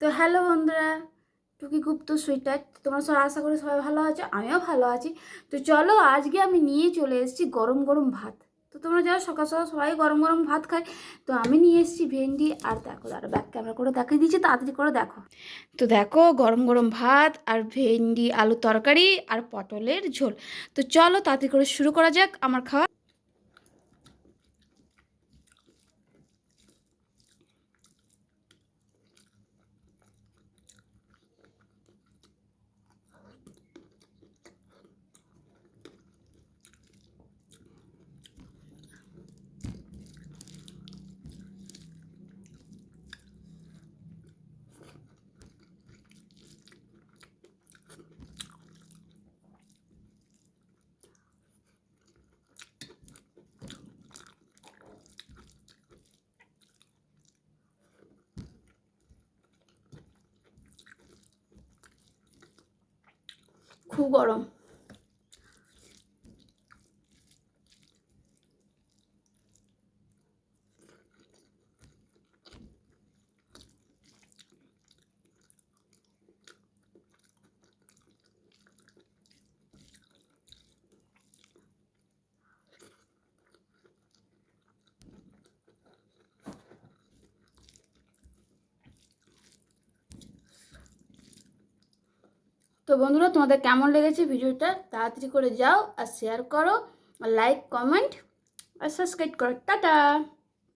তো হ্যালো বন্ধুরা, টুকি গুপ্ত সুইটার, তোমরা সবাই আশা করি সবাই ভালো আছো, আমিও ভালো আছি। তো চলো আজকে আমি নিয়ে চলে এসেছি গরম গরম ভাত। তো তোমরা যারা সকাল সকাল সবাই গরম গরম ভাত খায়, তো আমি নিয়ে এসেছি ভেন্ডি আর দেখো দাঁড়া ব্যাক ক্যামেরা করে দেখিয়ে দিচ্ছি, তাড়াতাড়ি করে দেখো। তো দেখো গরম গরম ভাত আর ভেন্ডি আলু তরকারি আর পটলের ঝোল। তো চলো তাড়াতাড়ি করে শুরু করা যাক আমার খাওয়া। খুব গরম। তো বন্ধুরা, তোমাদের কেমন লেগেছে ভিডিওটা তাড়াতাড়ি করে যাও আর শেয়ার করো আর লাইক কমেন্ট আর সাবস্ক্রাইব করো। টাটা।